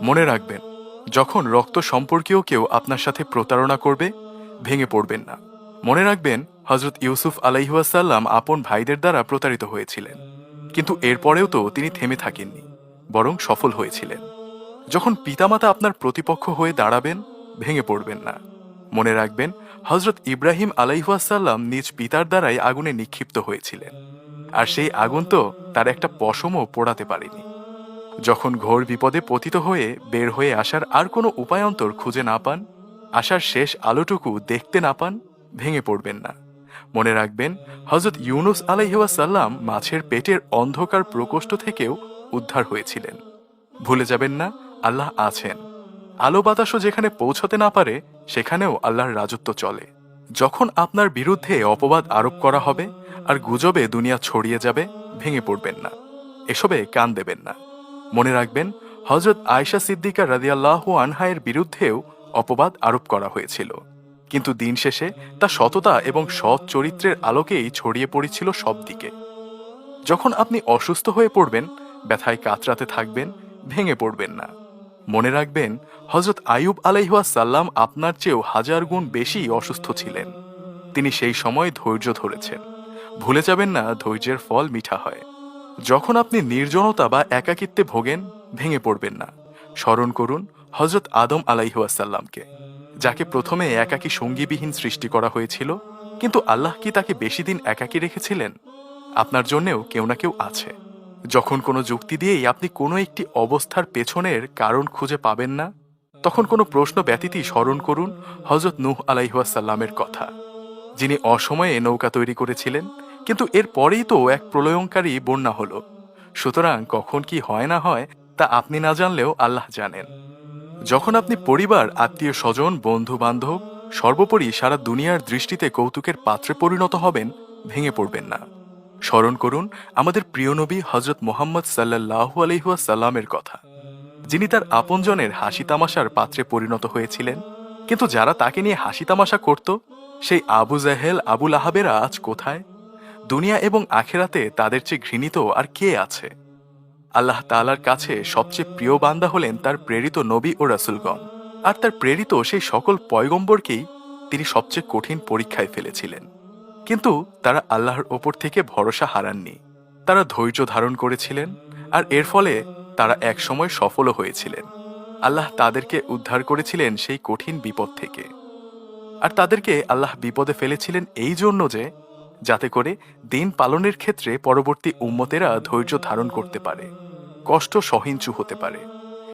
মনে রাখবেন, যখন রক্ত সম্পর্কীয় কেউ আপনার সাথে প্রতারণা করবে, ভেঙে পড়বেন না। মনে রাখবেন, হজরত ইউসুফ আলাইহাসাল্লাম আপন ভাইদের দ্বারা প্রতারিত হয়েছিলেন, কিন্তু এরপরেও তো তিনি থেমে থাকেননি, বরং সফল হয়েছিলেন। যখন পিতামাতা আপনার প্রতিপক্ষ হয়ে দাঁড়াবেন, ভেঙে পড়বেন না। মনে রাখবেন, হজরত ইব্রাহিম আলাইহাসাল্লাম নিজ পিতার দ্বারাই আগুনে নিক্ষিপ্ত হয়েছিলেন, আর সেই আগুন তো তার একটা পশমও পোড়াতে পারেনি। যখন ঘোর বিপদে পতিত হয়ে বের হয়ে আসার আর কোনো উপায়ন্তর খুঁজে না পান, আসার শেষ আলোটুকু দেখতে না পান, ভেঙে পড়বেন না। মনে রাখবেন, হজরত ইউনুস আলাইহাসাল্লাম মাছের পেটের অন্ধকার প্রকোষ্ঠ থেকেও উদ্ধার হয়েছিলেন। ভুলে যাবেন না, আল্লাহ আছেন। আলো বাতাসও যেখানে পৌঁছতে না পারে, সেখানেও আল্লাহর রাজত্ব চলে। যখন আপনার বিরুদ্ধে অপবাদ আরোপ করা হবে আর গুজবে দুনিয়া ছড়িয়ে যাবে, ভেঙে পড়বেন না, এসবে কান দেবেন না। মনে রাখবেন, হজরত আয়েশা সিদ্দিকা রাদিয়াল্লাহু আনহায়ের বিরুদ্ধেও অপবাদ আরোপ করা হয়েছিল, কিন্তু দিন শেষে তা সততা এবং সৎ চরিত্রের আলোকেই ছড়িয়ে পড়েছিল সব দিকে। যখন আপনি অসুস্থ হয়ে পড়বেন, ব্যথায় কাতরাতে থাকবেন, ভেঙে পড়বেন না। মনে রাখবেন, হজরত আইয়ুব আলাইহাসাল্লাম আপনার চেয়েও 1000 গুণ বেশি অসুস্থ ছিলেন। তিনি সেই সময় ধৈর্য ধরেছেন। ভুলে যাবেন না, ধৈর্যের ফল মিঠা হয়। যখন আপনি নির্জনতা বা একাকিত্বে ভোগেন, ভেঙে পড়বেন না। স্মরণ করুন হজরত আদম আলাইহাসাল্লামকে, যাকে প্রথমে একাকী সঙ্গীবিহীন সৃষ্টি করা হয়েছিল, কিন্তু আল্লাহ কি তাকে বেশি দিন একাকী রেখেছিলেন? আপনার জন্যেও কেউ না কেউ আছে। যখন কোনো যুক্তি দিয়েই আপনি কোনো একটি অবস্থার পেছনের কারণ খুঁজে পাবেন না, তখন কোনো প্রশ্ন ব্যতীতই স্মরণ করুন হজরত নূহ আলাইহাসাল্লামের কথা, যিনি অসময়ে নৌকা তৈরি করেছিলেন, কিন্তু এর পরেই তো এক প্রলয়ঙ্কারী বন্যা হলো। সুতরাং কখন কি হয় না হয়, তা আপনি না জানলেও আল্লাহ জানেন। যখন আপনি পরিবার, আত্মীয় স্বজন, বন্ধু বান্ধব, সর্বোপরি সারা দুনিয়ার দৃষ্টিতে কৌতুকের পাত্রে পরিণত হবেন, ভেঙে পড়বেন না। স্মরণ করুন আমাদের প্রিয় নবী হজরত মুহাম্মদ সাল্লাল্লাহু আলাইহাসাল্লামের কথা, যিনি তার আপনজনের হাসি তামাশার পাত্রে পরিণত হয়েছিলেন, কিন্তু যারা তাকে নিয়ে হাসি তামাশা করত, সেই আবু জাহেল, আবুল আহাবেরা আজ কোথায়? দুনিয়া এবং আখেরাতে তাদের চেয়ে ঘৃণিত আর কে আছে? আল্লাহ তাআলার কাছে সবচেয়ে প্রিয় বান্দা হলেন তার প্রেরিত নবী ও রাসূলগণ, আর তার প্রেরিত সেই সকল পয়গম্বরকেই তিনি সবচেয়ে কঠিন পরীক্ষায় ফেলেছিলেন। কিন্তু তারা আল্লাহর ওপর থেকে ভরসা হারাননি। তারা ধৈর্য ধারণ করেছিলেন, আর এর ফলে তারা একসময় সফলও হয়েছিলেন। আল্লাহ তাদেরকে উদ্ধার করেছিলেন সেই কঠিন বিপদ থেকে। আর তাদেরকে আল্লাহ বিপদে ফেলেছিলেন এই জন্য যে, যাতে করে দিন পালনের ক্ষেত্রে পরবর্তী উম্মতেরা ধৈর্য ধারণ করতে পারে, কষ্ট সহিঞ্চু হতে পারে।